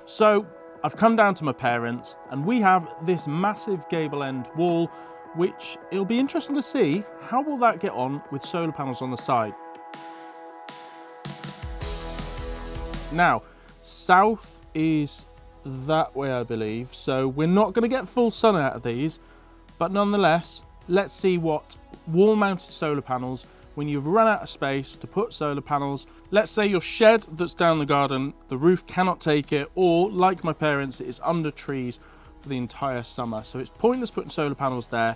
So I've come down to my parents and we have this massive gable end wall, which it'll be interesting to see how will that get on with solar panels on the side. Now, south is that way, I believe, so we're not going to get full sun out of these, but nonetheless, let's see what wall-mounted solar panels, when you've run out of space to put solar panels, let's say your shed that's down the garden, the roof cannot take it, or like my parents, it is under trees for the entire summer. So it's pointless putting solar panels there.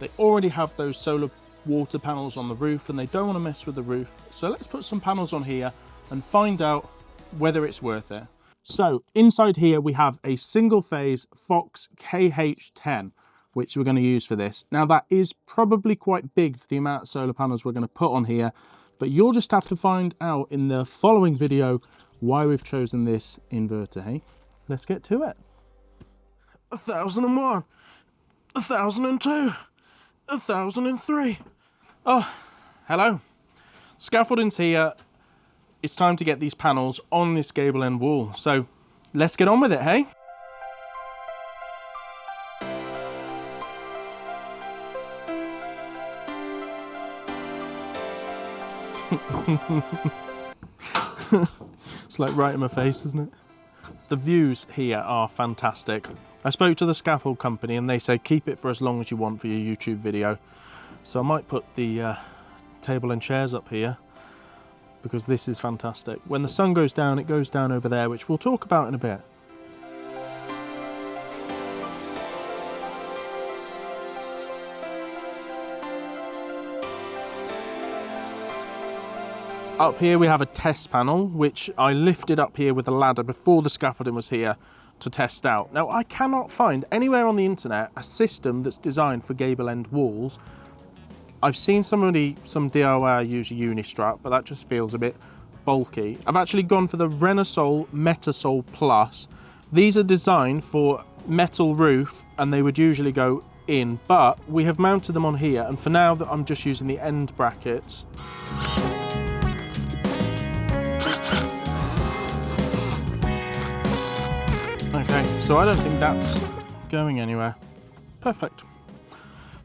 They already have those solar water panels on the roof and they don't want to mess with the roof. So let's put some panels on here and find out whether it's worth it. So inside here we have a single phase Fox KH10, which we're going to use for this. Now that is probably quite big for the amount of solar panels we're going to put on here, but you'll just have to find out in the following video why we've chosen this inverter, hey? Let's get to it. 1001, 1002, 1003. Oh, hello. Scaffolding's here. It's time to get these panels on this gable end wall. So let's get on with it, hey? It's like right in my face, isn't it? The views here are fantastic. I spoke to the scaffold company and they say keep it for as long as you want for your YouTube video. So I might put the table and chairs up here because this is fantastic. When the sun goes down, it goes down over there, which we'll talk about in a bit. Up here we have a test panel, which I lifted up here with a ladder before the scaffolding was here to test out. Now I cannot find anywhere on the internet a system that's designed for gable end walls. I've seen some DIY use a uni-strut, but that just feels a bit bulky. I've actually gone for the Renosol Metasol Plus. These are designed for metal roof and they would usually go in, but we have mounted them on here and for now that I'm just using the end brackets. Okay, so I don't think that's going anywhere. Perfect.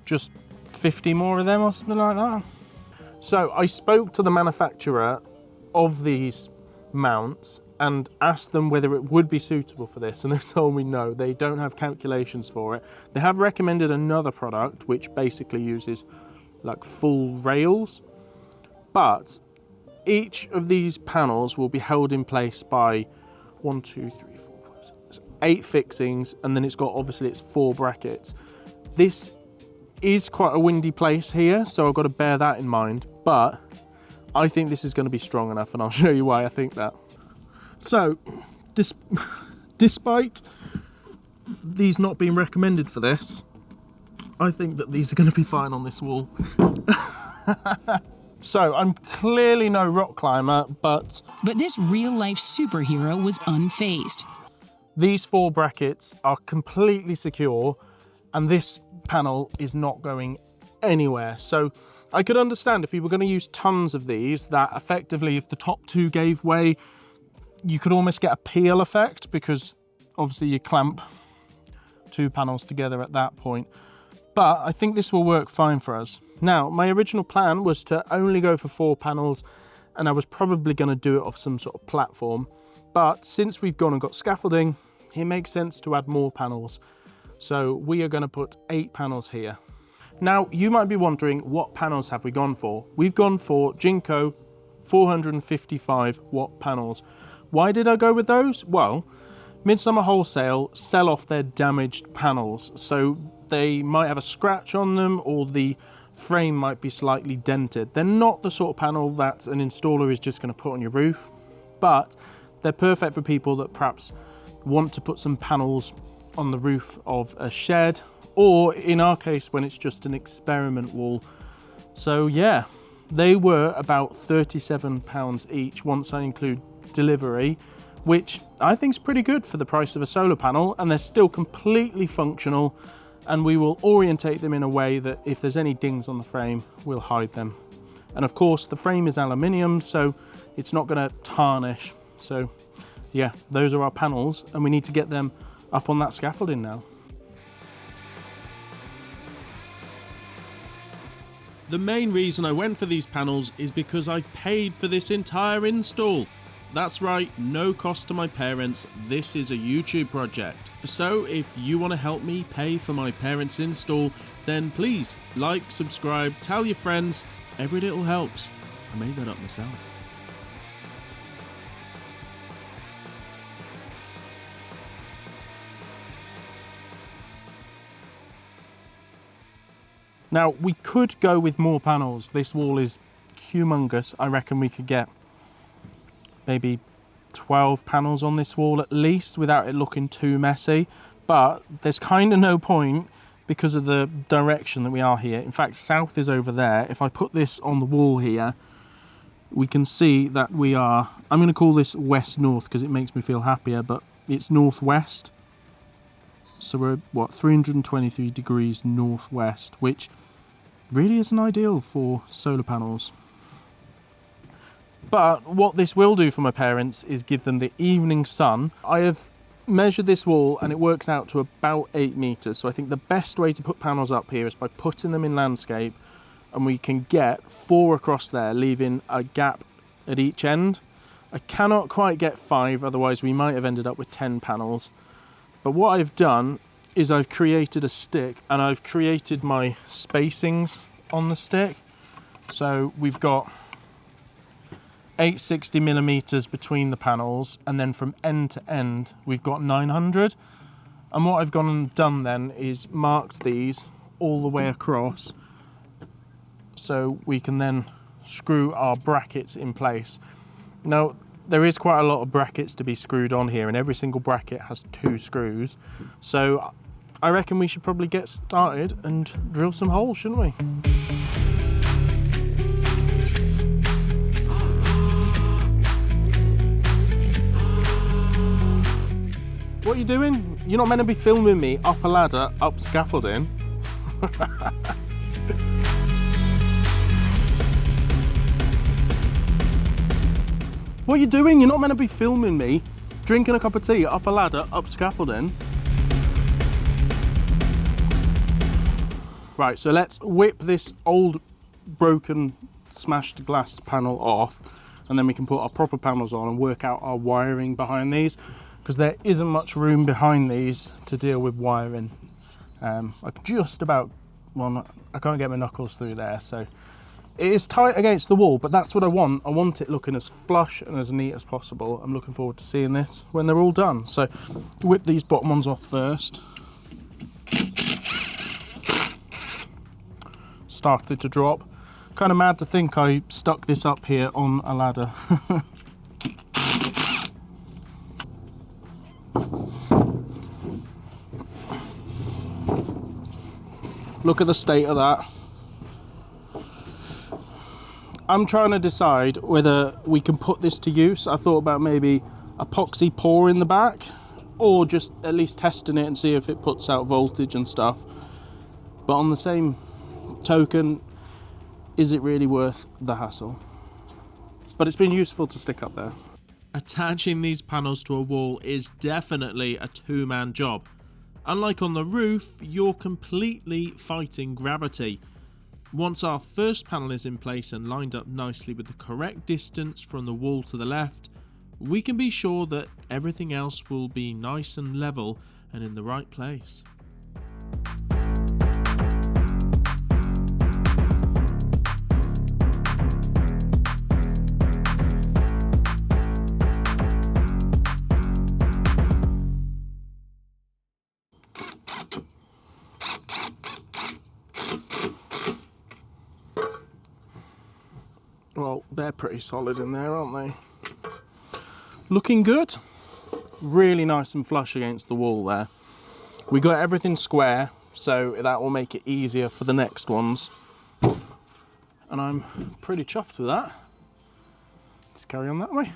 Just 50 more of them or something like that. So I spoke to the manufacturer of these mounts and asked them whether it would be suitable for this, and they told me no, they don't have calculations for it. They have recommended another product which basically uses like full rails, but each of these panels will be held in place by 1, 2, 3, 4, 5, 6, 8 fixings, and then it's got obviously it's 4 brackets. This is quite a windy place here, so I've got to bear that in mind, but I think this is going to be strong enough and I'll show you why I think that. So, despite these not being recommended for this, I think that these are going to be fine on this wall. So, I'm clearly no rock climber, but this real-life superhero was unfazed. These 4 brackets are completely secure, and this panel is not going anywhere. So, I could understand if you were going to use tons of these, that effectively if the top 2 gave way, you could almost get a peel effect because obviously you clamp 2 panels together at that point. But I think this will work fine for us. Now, my original plan was to only go for 4 panels and I was probably going to do it off some sort of platform. But since we've gone and got scaffolding, it makes sense to add more panels. So we are going to put 8 panels here. Now, you might be wondering, what panels have we gone for? We've gone for Jinko 455 watt panels. Why did I go with those? Well, Midsummer Wholesale sell off their damaged panels, so they might have a scratch on them or the frame might be slightly dented. They're not the sort of panel that an installer is just going to put on your roof, but they're perfect for people that perhaps want to put some panels on the roof of a shed, or in our case when it's just an experiment wall. So yeah, they were about £37 each once I include delivery, which I think is pretty good for the price of a solar panel, and they're still completely functional, and we will orientate them in a way that if there's any dings on the frame, we'll hide them. And of course the frame is aluminium, so it's not going to tarnish, so yeah, those are our panels, and we need to get them up on that scaffolding now. The main reason I went for these panels is because I paid for this entire install. That's right, no cost to my parents. This is a YouTube project. So if you want to help me pay for my parents' install, then please like, subscribe, tell your friends. Every little helps. I made that up myself. Now, we could go with more panels. This wall is humongous. I reckon we could get maybe 12 panels on this wall at least without it looking too messy. But there's kind of no point because of the direction that we are here. In fact, south is over there. If I put this on the wall here, we can see that we are, I'm going to call this west-north because it makes me feel happier, but it's northwest. So we're, what, 323 degrees northwest, which really isn't ideal for solar panels. But what this will do for my parents is give them the evening sun. I have measured this wall and it works out to about 8 meters. So I think the best way to put panels up here is by putting them in landscape, and we can get 4 across there, leaving a gap at each end. I cannot quite get 5, otherwise we might have ended up with 10 panels. But what I've done is I've created a stick and I've created my spacings on the stick. So we've got 860 millimeters between the panels, and then from end to end we've got 900. And what I've gone and done then is marked these all the way across so we can then screw our brackets in place. Now, there is quite a lot of brackets to be screwed on here, and every single bracket has 2 screws. So I reckon we should probably get started and drill some holes, shouldn't we? What are you doing? You're not meant to be filming me up a ladder, up scaffolding. What are you doing? You're not meant to be filming me drinking a cup of tea up a ladder, up scaffolding. Right, so let's whip this old, broken, smashed glass panel off, and then we can put our proper panels on and work out our wiring behind these, because there isn't much room behind these to deal with wiring. I just about, well, I can't get my knuckles through there, so it is tight against the wall, but that's what I want. I want it looking as flush and as neat as possible. I'm looking forward to seeing this when they're all done. So whip these bottom ones off first. Started to drop. Kind of mad to think I stuck this up here on a ladder. Look at the state of that. I'm trying to decide whether we can put this to use. I thought about maybe epoxy pour in the back, or just at least testing it and see if it puts out voltage and stuff. But on the same token, is it really worth the hassle? But it's been useful to stick up there. Attaching these panels to a wall is definitely a 2-man job. Unlike on the roof, you're completely fighting gravity. Once our first panel is in place and lined up nicely with the correct distance from the wall to the left, we can be sure that everything else will be nice and level and in the right place. Well, they're pretty solid in there, aren't they? Looking good. Really nice and flush against the wall there. We got everything square, so that will make it easier for the next ones. And I'm pretty chuffed with that. Let's carry on that way.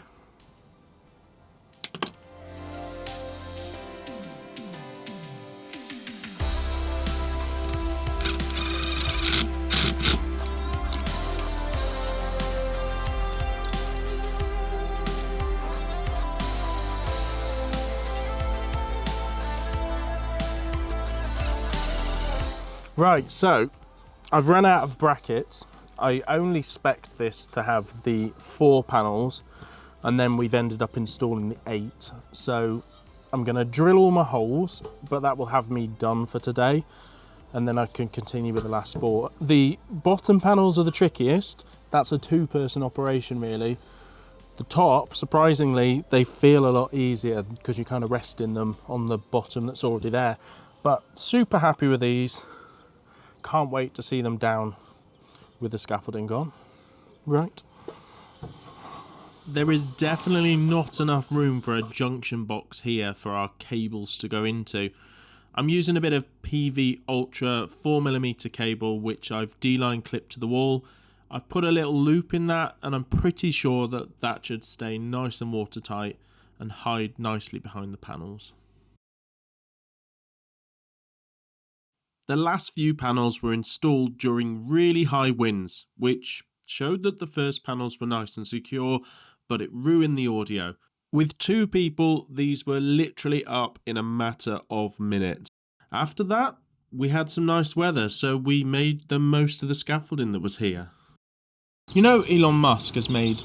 Right, so I've run out of brackets. I only spec'd this to have the 4 panels, and then we've ended up installing the 8. So I'm going to drill all my holes, but that will have me done for today, and then I can continue with the last 4. The bottom panels are the trickiest. That's a 2-person operation, really. The top, surprisingly, they feel a lot easier because you kind of rest in them on the bottom that's already there. But super happy with these. Can't wait to see them down with the scaffolding on. Right. There is definitely not enough room for a junction box here for our cables to go into. I'm using a bit of PV Ultra 4mm cable, which I've D-line clipped to the wall. I've put a little loop in that, and I'm pretty sure that that should stay nice and watertight and hide nicely behind the panels. The last few panels were installed during really high winds, which showed that the first panels were nice and secure, but it ruined the audio. With 2 people, these were literally up in a matter of minutes. After that, we had some nice weather, so we made the most of the scaffolding that was here. You know Elon Musk has made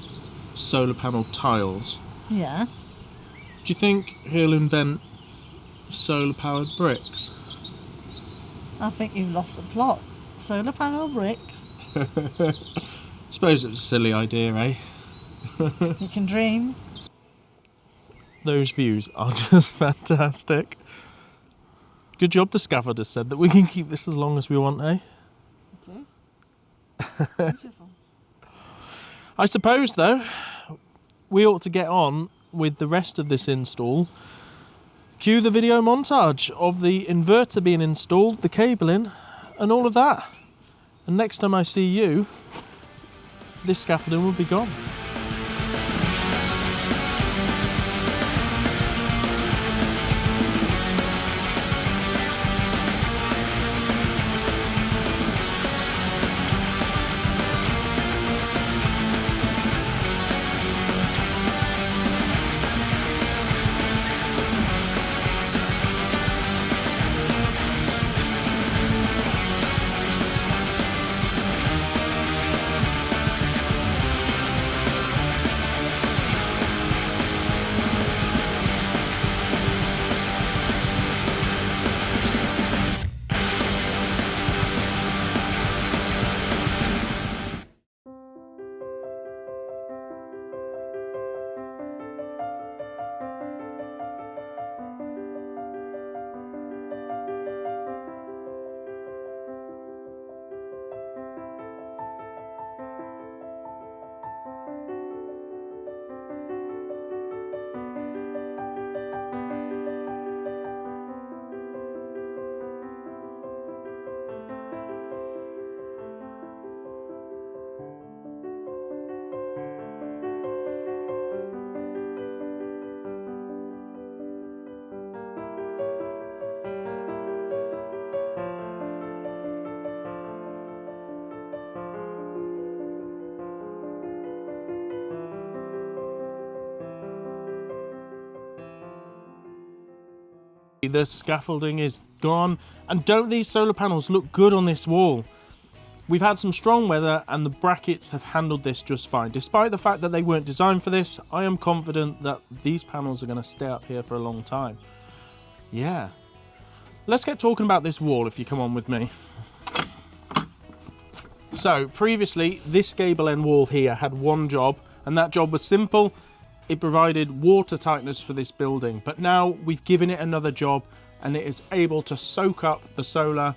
solar panel tiles. Yeah. Do you think he'll invent solar powered bricks? I think you've lost the plot. Solar panel bricks. Suppose it's a silly idea, eh? You can dream. Those views are just fantastic. Good job the scaffolder said that we can keep this as long as we want, eh? It is. Beautiful. I suppose, though, we ought to get on with the rest of this install. Cue the video montage of the inverter being installed, the cabling, and all of that. And next time I see you, this scaffolding will be gone. The scaffolding is gone, and don't these solar panels look good on this wall? We've had some strong weather and the brackets have handled this just fine. Despite the fact that they weren't designed for this, I am confident that these panels are going to stay up here for a long time. Yeah. Let's get talking about this wall if you come on with me. So previously this gable end wall here had one job, and that job was simple. It provided water tightness for this building, but now we've given it another job and it is able to soak up the solar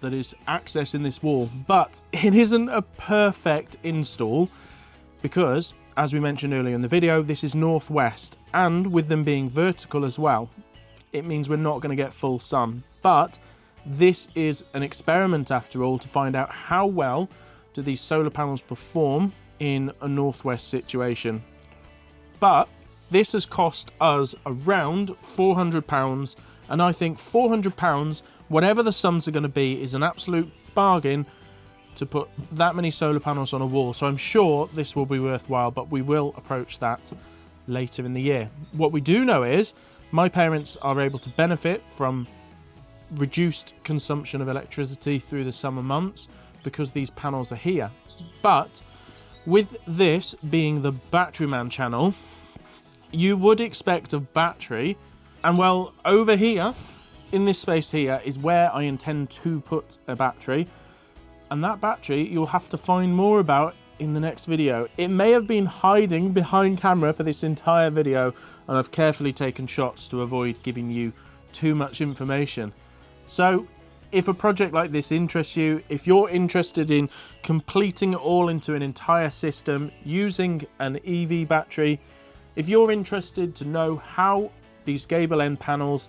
that is accessing this wall. But it isn't a perfect install because, as we mentioned earlier in the video, this is northwest, and with them being vertical as well, it means we're not going to get full sun. But this is an experiment after all to find out how well do these solar panels perform in a northwest situation. But this has cost us around £400, and I think £400, whatever the sums are going to be, is an absolute bargain to put that many solar panels on a wall. So I'm sure this will be worthwhile, but we will approach that later in the year. What we do know is my parents are able to benefit from reduced consumption of electricity through the summer months because these panels are here. But with this being the Batteryman channel, you would expect a battery, and well, over here in this space here is where I intend to put a battery, and that battery you'll have to find more about in the next video. It may have been hiding behind camera for this entire video, and I've carefully taken shots to avoid giving you too much information. So if a project like this interests you, if you're interested in completing it all into an entire system using an EV battery, if you're interested to know how these gable end panels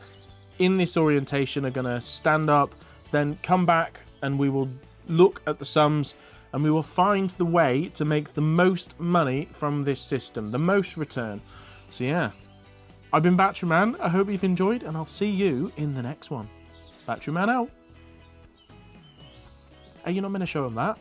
in this orientation are going to stand up, then come back and we will look at the sums and we will find the way to make the most money from this system, the most return. So yeah, I've been Batteryman. I hope you've enjoyed, and I'll see you in the next one. Batteryman out. Hey, you're not going to show them that?